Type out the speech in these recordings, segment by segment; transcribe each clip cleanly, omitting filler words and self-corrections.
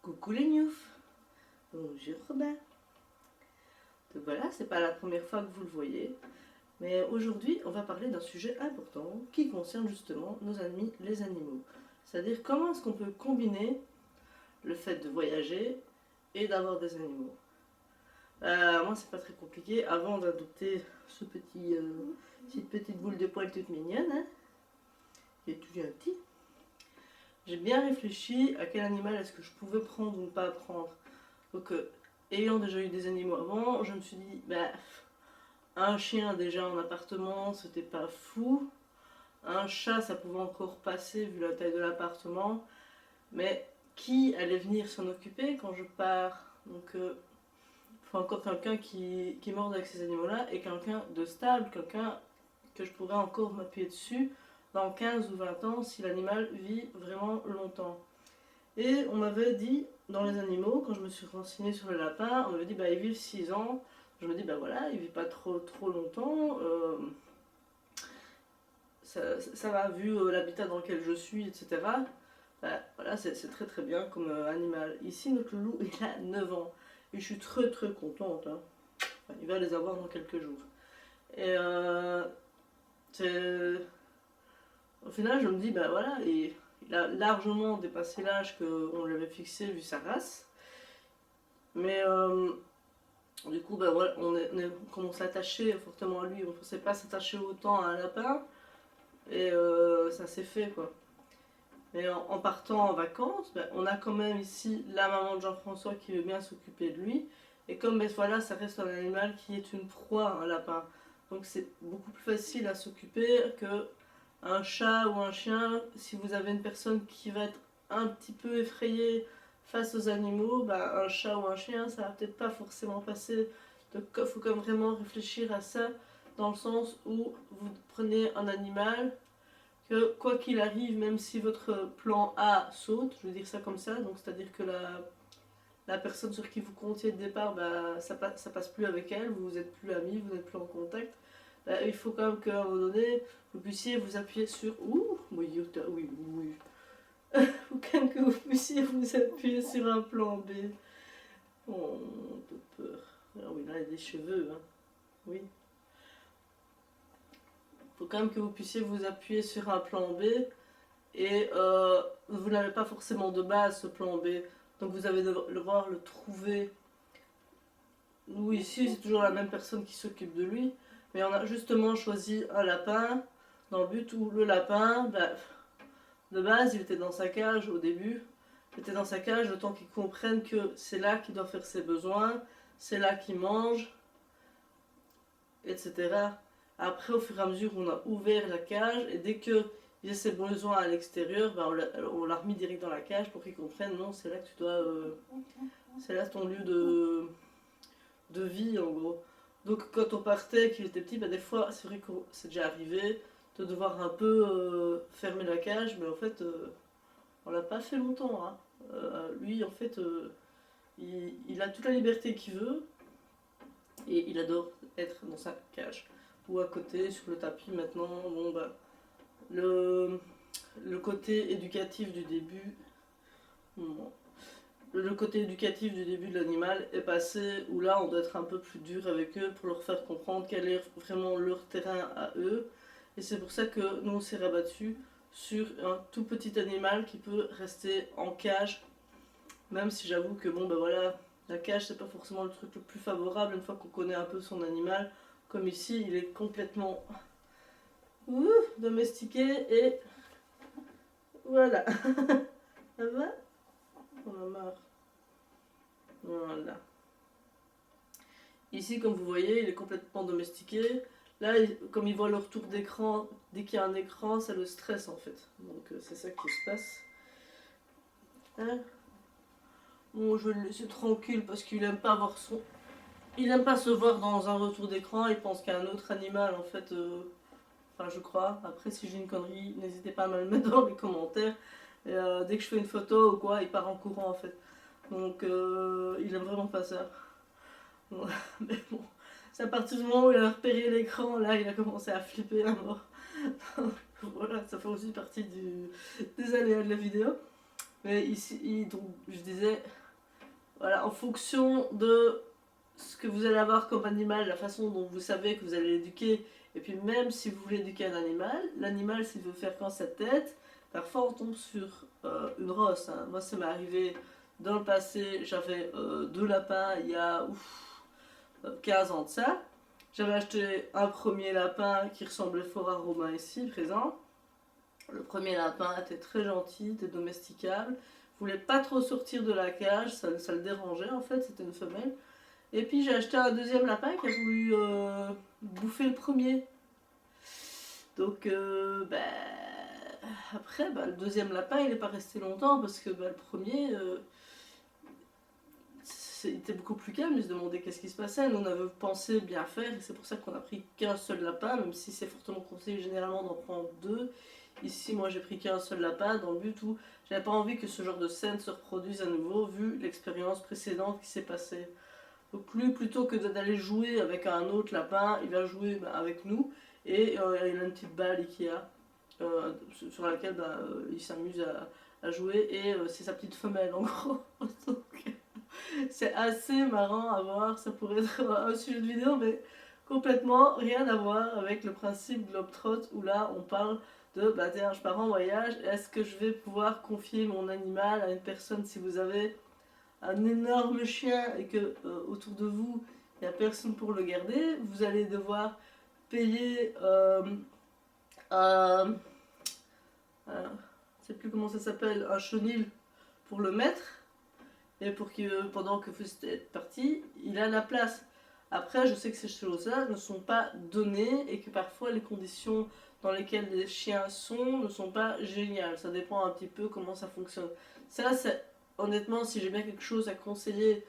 Coucou les Newf. Bonjour Robin. Donc voilà, c'est pas la première fois que vous le voyez, mais aujourd'hui on va parler d'un sujet important qui concerne justement nos amis les animaux. C'est-à-dire comment est-ce qu'on peut combiner le fait de voyager et d'avoir des animaux. Moi c'est pas très compliqué, avant d'adopter cette petite boule de poils toute mignonne, hein, qui est tout gentil, j'ai bien réfléchi à quel animal est-ce que je pouvais prendre ou ne pas prendre. Donc, ayant déjà eu des animaux avant, je me suis dit, bah, un chien déjà en appartement, c'était pas fou. Un chat, ça pouvait encore passer vu la taille de l'appartement. Mais qui allait venir s'en occuper quand je pars? Donc, il faut encore quelqu'un qui morde avec ces animaux-là et quelqu'un de stable, quelqu'un que je pourrais encore m'appuyer dessus dans 15 ou 20 ans si l'animal vit vraiment longtemps. Et on m'avait dit, dans les animaux, quand je me suis renseignée sur le lapin, on m'avait dit, bah, ils vivent 6 ans. Je me dis, bah voilà, il vit pas trop longtemps. Ça va, vu l'habitat dans lequel je suis, etc. Bah, voilà, c'est très très bien comme animal. Ici, notre loulou, il a 9 ans. Et je suis très contente. Hein. Enfin, il va les avoir dans quelques jours. Et au final, je me dis, bah voilà, et il a largement dépassé l'âge qu'on lui avait fixé vu sa race. Mais du coup, ben voilà, on s'attachait fortement à lui, on ne pensait pas s'attacher autant à un lapin, et ça s'est fait quoi. Mais en partant en vacances, ben, on a quand même ici la maman de Jean-François qui veut bien s'occuper de lui, et comme ben, voilà, ça reste un animal qui est une proie, un lapin, donc c'est beaucoup plus facile à s'occuper que un chat ou un chien. Si vous avez une personne qui va être un petit peu effrayée face aux animaux, bah, un chat ou un chien, ça va peut-être pas forcément passer. Donc il faut quand même vraiment réfléchir à ça, dans le sens où vous prenez un animal que quoi qu'il arrive, même si votre plan A saute, je veux dire ça comme ça, donc c'est-à-dire que la personne sur qui vous comptiez de départ, bah, ça passe plus avec elle, vous n'êtes plus amis, vous n'êtes plus en contact. Bah, il faut quand même qu'à un moment donné, vous puissiez vous appuyer sur... Ouh, oui, oui, oui. Il faut quand même que vous puissiez vous appuyer sur un plan B. Oh, un peu peur. Ah oui, là, il y a des cheveux, hein. Oui. Il faut quand même que vous puissiez vous appuyer sur un plan B. Et vous n'avez pas forcément de base ce plan B. Donc vous allez devoir le trouver. Nous ici, c'est toujours la même personne qui s'occupe de lui. Mais on a justement choisi un lapin dans le but où le lapin, bah, de base, il était dans sa cage au début. Il était dans sa cage le temps qu'il comprenne que c'est là qu'il doit faire ses besoins, c'est là qu'il mange, etc. Après, au fur et à mesure, on a ouvert la cage et dès qu'il a ses besoins à l'extérieur, bah, on l'a remis direct dans la cage pour qu'il comprenne, non, c'est là que tu dois... c'est là ton lieu de vie, en gros. Donc quand on partait, qu'il était petit, bah, des fois, c'est vrai que c'est déjà arrivé de devoir un peu fermer la cage, mais en fait, on l'a pas fait longtemps. Hein. Lui, en fait, il a toute la liberté qu'il veut et il adore être dans sa cage. Ou à côté, sur le tapis maintenant. Bon, bah, le côté éducatif du début. Non. Le côté éducatif du début de l'animal est passé où là on doit être un peu plus dur avec eux pour leur faire comprendre quel est vraiment leur terrain à eux. Et c'est pour ça que nous on s'est rabattu sur un tout petit animal qui peut rester en cage, même si j'avoue que bon ben voilà, la cage c'est pas forcément le truc le plus favorable une fois qu'on connaît un peu son animal. Comme ici il est complètement domestiqué et voilà. Ça va? On a marre. Voilà. Ici, comme vous voyez, il est complètement domestiqué. Là, comme il voit le retour d'écran, dès qu'il y a un écran, ça le stresse en fait. Donc c'est ça qui se passe. Hein, bon, je vais le laisser tranquille parce qu'il aime pas voir son... Il aime pas se voir dans un retour d'écran, il pense qu'il y a un autre animal en fait. Enfin, je crois. Après, si j'ai une connerie, n'hésitez pas à me le mettre dans les commentaires. Et, dès que je fais une photo ou quoi, il part en courant en fait. Donc il aime vraiment pas ça. Mais bon, c'est à partir du moment où il a repéré l'écran, là, il a commencé à flipper à mort. Voilà, ça fait aussi partie des aléas de la vidéo. Mais ici, donc, je disais, voilà, en fonction de ce que vous allez avoir comme animal, la façon dont vous savez que vous allez l'éduquer, et puis même si vous voulez éduquer un animal, l'animal s'il veut faire quand sa tête, parfois on tombe sur une rosse. Hein. Moi ça m'est arrivé dans le passé, j'avais 2 lapins il y a 15 ans de ça. J'avais acheté un premier lapin qui ressemblait fort à Romain ici, présent. Le premier lapin était très gentil, était domesticable, voulait pas trop sortir de la cage, ça le dérangeait en fait, c'était une femelle. Et puis j'ai acheté un deuxième lapin qui a voulu bouffer le premier. Donc après le deuxième lapin il n'est pas resté longtemps parce que le premier il était beaucoup plus calme, il se demandait qu'est-ce qui se passait. Nous on avait pensé bien faire et c'est pour ça qu'on a pris qu'un seul lapin, même si c'est fortement conseillé généralement d'en prendre 2. Ici moi j'ai pris qu'un seul lapin dans le but où j'avais pas envie que ce genre de scène se reproduise à nouveau vu l'expérience précédente qui s'est passée. Donc lui, plutôt que d'aller jouer avec un autre lapin, il va jouer avec nous. Et il a une petite balle Ikea sur laquelle il s'amuse à jouer. Et c'est sa petite femelle en gros. Donc c'est assez marrant à voir. Ça pourrait être un sujet de vidéo, mais complètement rien à voir avec le principe Globetrot où là on parle de tiens, je pars en voyage. Est-ce que je vais pouvoir confier mon animal à une personne si vous avez un énorme chien et que autour de vous il n'y a personne pour le garder, vous allez devoir payer un, je ne sais plus comment ça s'appelle, un chenil pour le mettre et pour que pendant que vous êtes parti, il a la place. Après, je sais que ces choses-là ne sont pas données et que parfois les conditions dans lesquelles les chiens sont ne sont pas géniales. Ça dépend un petit peu comment ça fonctionne. Ça, c'est honnêtement, si j'ai bien quelque chose à conseiller,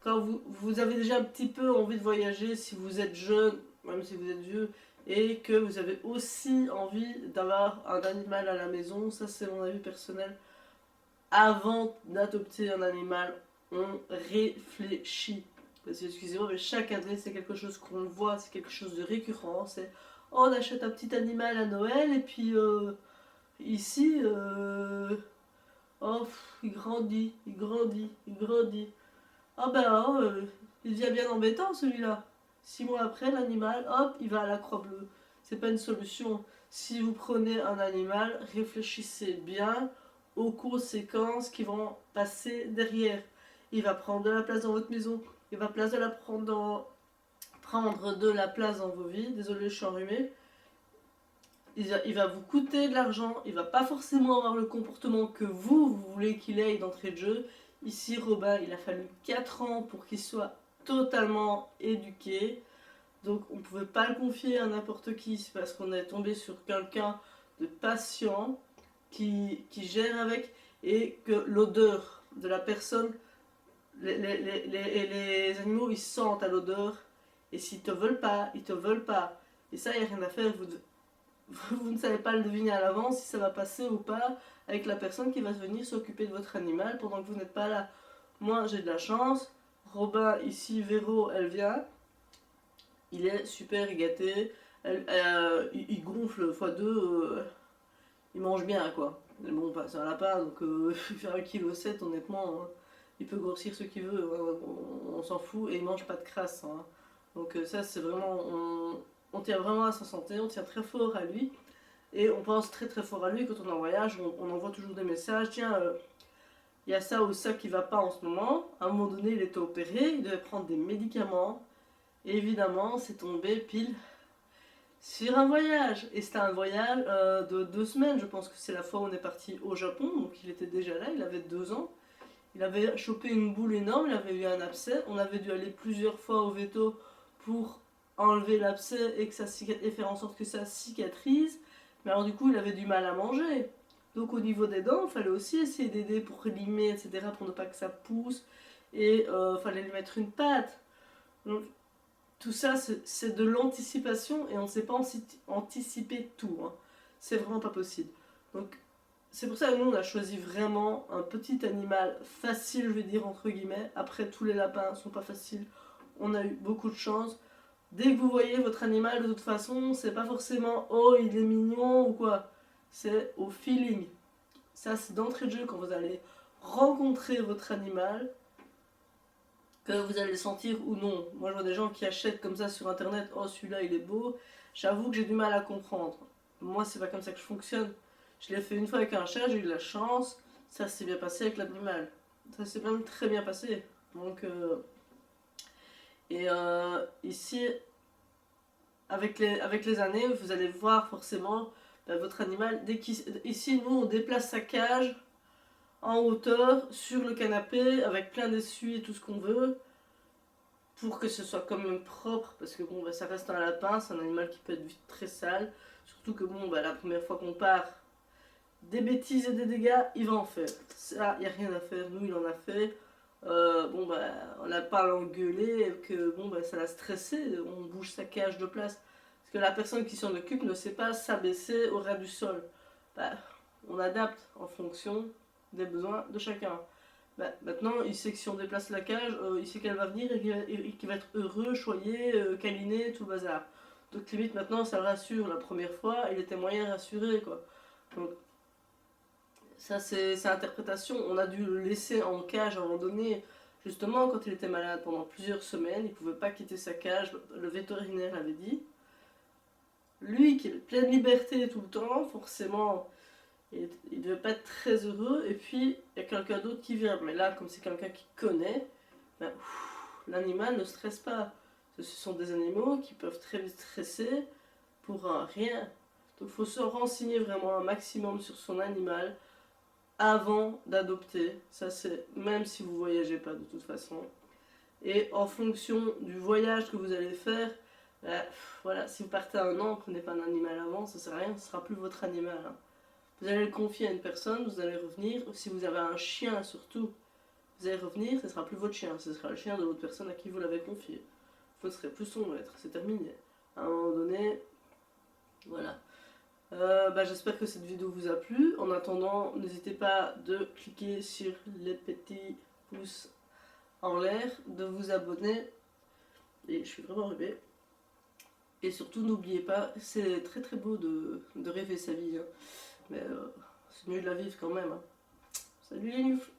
quand vous avez déjà un petit peu envie de voyager, si vous êtes jeune, même si vous êtes vieux, et que vous avez aussi envie d'avoir un animal à la maison, ça c'est mon avis personnel, avant d'adopter un animal, on réfléchit. Parce que, excusez-moi, mais chaque année, c'est quelque chose qu'on voit, c'est quelque chose de récurrent. C'est oh, on achète un petit animal à Noël, et puis ici, oh, il grandit, il grandit, il grandit. Ah il devient bien embêtant celui-là. 6 mois après, l'animal, hop, il va à la Croix-Bleue. C'est pas une solution. Si vous prenez un animal, réfléchissez bien aux conséquences qui vont passer derrière. Il va prendre de la place dans votre maison. Il va prendre de la place dans vos vies. Désolé, je suis enrhumée. Il va vous coûter de l'argent. Il va pas forcément avoir le comportement que vous voulez qu'il ait d'entrée de jeu. Ici, Robin, il a fallu 4 ans pour qu'il soit totalement éduqué. Donc, on ne pouvait pas le confier à n'importe qui. C'est parce qu'on est tombé sur quelqu'un de patient qui gère avec et que l'odeur de la personne, les animaux, ils sentent à l'odeur. Et s'ils te veulent pas, ils te veulent pas. Et ça, il n'y a rien à faire. Vous ne savez pas le deviner à l'avance si ça va passer ou pas avec la personne qui va venir s'occuper de votre animal pendant que vous n'êtes pas là. Moi, j'ai de la chance. Robin, ici, Véro, elle vient. Il est super gâté. Il gonfle x2. Il mange bien, quoi. Mais bon, c'est un lapin, donc il fait 1,7 kg, honnêtement. Hein. Il peut grossir ce qu'il veut. On s'en fout. Et il mange pas de crasse. Hein. Donc ça, c'est vraiment... On tient vraiment à sa santé, on tient très fort à lui. Et on pense très très fort à lui quand on est en voyage, on envoie toujours des messages. Tiens, il y a ça ou ça qui va pas en ce moment. À un moment donné, il était opéré, il devait prendre des médicaments. Et évidemment, c'est tombé pile sur un voyage. Et c'était un voyage de 2 semaines. Je pense que c'est la fois où on est parti au Japon. Donc il était déjà là, il avait 2 ans. Il avait chopé une boule énorme, il avait eu un abcès. On avait dû aller plusieurs fois au veto pour enlever l'abcès et faire en sorte que ça cicatrise. Mais alors du coup, il avait du mal à manger. Donc au niveau des dents, il fallait aussi essayer d'aider pour limer, etc., pour ne pas que ça pousse. Et il fallait lui mettre une pâte. Donc tout ça, c'est de l'anticipation et on ne sait pas anticiper tout. Hein. C'est vraiment pas possible. Donc c'est pour ça que nous, on a choisi vraiment un petit animal facile, je vais dire, entre guillemets. Après, tous les lapins sont pas faciles. On a eu beaucoup de chance. Dès que vous voyez votre animal, de toute façon, c'est pas forcément oh il est mignon ou quoi. C'est au feeling. Ça, c'est d'entrée de jeu quand vous allez rencontrer votre animal, que vous allez le sentir ou non. Moi, je vois des gens qui achètent comme ça sur internet, oh celui-là il est beau. J'avoue que j'ai du mal à comprendre. Moi, c'est pas comme ça que je fonctionne. Je l'ai fait une fois avec un chat, j'ai eu de la chance. Ça s'est bien passé avec l'animal. Ça s'est même très bien passé. Donc, ici, avec les années, vous allez voir forcément votre animal. Ici, nous, on déplace sa cage en hauteur sur le canapé avec plein d'essuie et tout ce qu'on veut pour que ce soit quand même propre parce que bon, ça reste un lapin, c'est un animal qui peut être vite très sale. Surtout que bon, la première fois qu'on part, des bêtises et des dégâts, il va en faire. Ça, il n'y a rien à faire. Nous, il en a fait. On n'a pas à l'engueuler, que ça l'a stressé. On bouge sa cage de place. Parce que la personne qui s'en occupe ne sait pas s'abaisser au ras du sol. Bah, on adapte en fonction des besoins de chacun. Maintenant, il sait que si on déplace la cage, il sait qu'elle va venir et qu'il va être heureux, choyé, câliné, tout le bazar. Donc limite maintenant, ça le rassure. La première fois, il était moyen rassuré, quoi. Donc ça, c'est interprétation. On a dû le laisser en cage à un moment donné. Justement, quand il était malade pendant plusieurs semaines, il ne pouvait pas quitter sa cage. Le vétérinaire l'avait dit. Lui, qui avait pleine liberté tout le temps, forcément, il ne devait pas être très heureux. Et puis, il y a quelqu'un d'autre qui vient. Mais là, comme c'est quelqu'un qui connaît, l'animal ne stresse pas. Ce sont des animaux qui peuvent très vite stresser pour rien. Donc, il faut se renseigner vraiment un maximum sur son animal avant d'adopter. Ça, c'est même si vous voyagez pas de toute façon. Et en fonction du voyage que vous allez faire, voilà, si vous partez un an, prenez pas un animal avant, ça sert à rien, ce sera plus votre animal. Hein. Vous allez le confier à une personne, vous allez revenir. Si vous avez un chien surtout, vous allez revenir, ce sera plus votre chien, ce sera le chien de l'autre personne à qui vous l'avez confié. Vous ne serez plus son maître, c'est terminé. À un moment donné, voilà. J'espère que cette vidéo vous a plu. En attendant, n'hésitez pas de cliquer sur les petits pouces en l'air, de vous abonner. Et je suis vraiment rêvée. Et surtout, n'oubliez pas, c'est très très beau de rêver sa vie. Hein. Mais c'est mieux de la vivre quand même. Hein. Salut les nufs!